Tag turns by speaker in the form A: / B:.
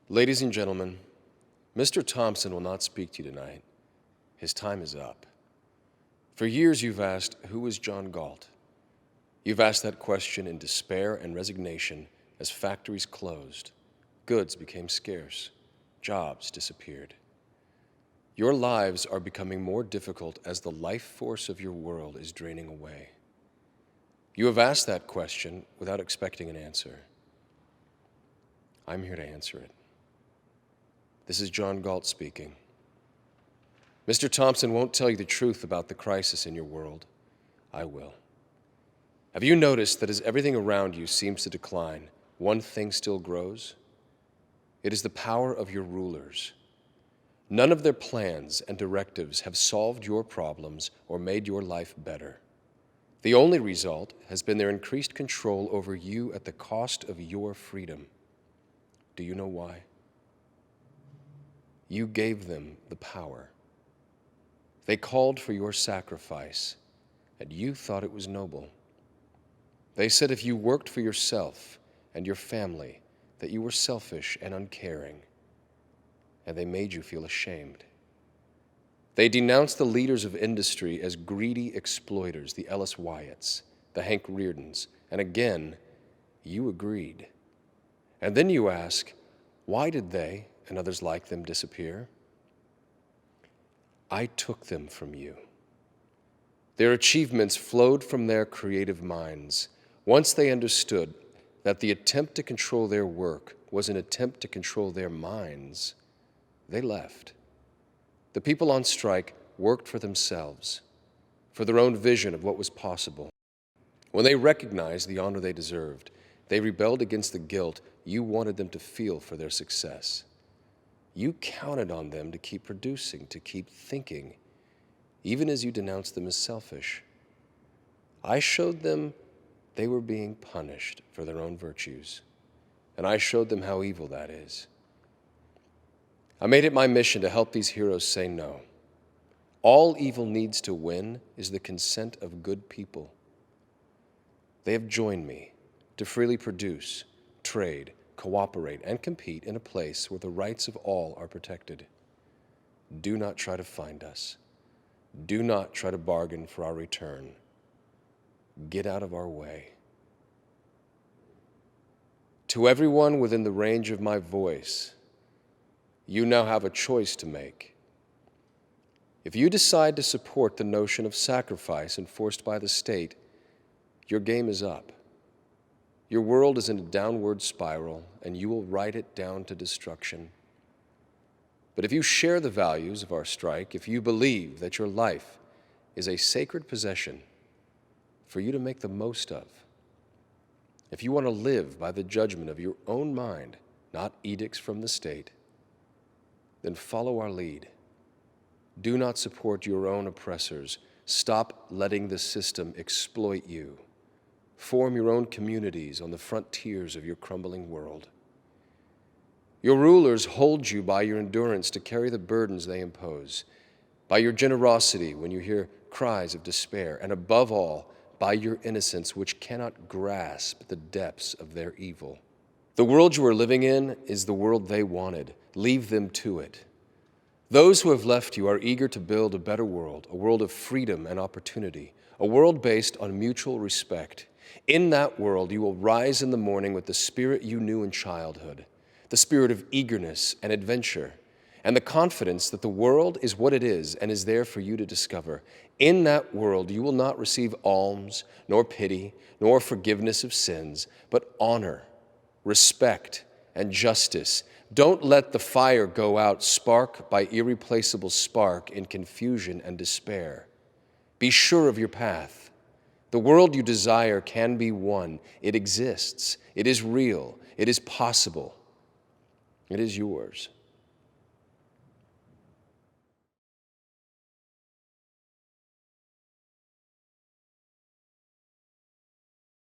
A: Ladies and gentlemen, Mr. Thompson will not speak to you tonight. His time is up. For years you've asked, who is John Galt? You've asked that question in despair and resignation as factories closed, goods became scarce, jobs disappeared. Your lives are becoming more difficult as the life force of your world is draining away. You have asked that question without expecting an answer. I'm here to answer it. This is John Galt speaking. Mr. Thompson won't tell you the truth about the crisis in your world. I will. Have you noticed that as everything around you seems to decline, one thing still grows? It is the power of your rulers. None of their plans and directives have solved your problems or made your life better. The only result has been their increased control over you at the cost of your freedom. Do you know why? You gave them the power. They called for your sacrifice, and you thought it was noble. They said if you worked for yourself and your family, that you were selfish and uncaring, and they made you feel ashamed. They denounced the leaders of industry as greedy exploiters, the Ellis Wyatts, the Hank Reardons, and again, you agreed. And then you ask, why did they and others like them disappear? I took them from you. Their achievements flowed from their creative minds. Once they understood that the attempt to control their work was an attempt to control their minds, they left. The people on strike worked for themselves, for their own vision of what was possible. When they recognized the honor they deserved, they rebelled against the guilt you wanted them to feel for their success. You counted on them to keep producing, to keep thinking, even as you denounced them as selfish. I showed them they were being punished for their own virtues, and I showed them how evil that is. I made it my mission to help these heroes say no. All evil needs to win is the consent of good people. They have joined me to freely produce, trade, cooperate, and compete in a place where the rights of all are protected. Do not try to find us. Do not try to bargain for our return. Get out of our way. To everyone within the range of my voice, you now have a choice to make. If you decide to support the notion of sacrifice enforced by the state, your game is up. Your world is in a downward spiral, and you will ride it down to destruction. But if you share the values of our strike, if you believe that your life is a sacred possession for you to make the most of, if you want to live by the judgment of your own mind, not edicts from the state, then follow our lead. Do not support your own oppressors. Stop letting the system exploit you. Form your own communities on the frontiers of your crumbling world. Your rulers hold you by your endurance to carry the burdens they impose, by your generosity when you hear cries of despair, and above all, by your innocence which cannot grasp the depths of their evil. The world you are living in is the world they wanted. Leave them to it. Those who have left you are eager to build a better world, a world of freedom and opportunity, a world based on mutual respect. In that world, you will rise in the morning with the spirit you knew in childhood, the spirit of eagerness and adventure, and the confidence that the world is what it is and is there for you to discover. In that world, you will not receive alms, nor pity, nor forgiveness of sins, but honor, respect, and justice. Don't let the fire go out spark by irreplaceable spark in confusion and despair. Be sure of your path. The world you desire can be won. It exists. It is real. It is possible. It is yours.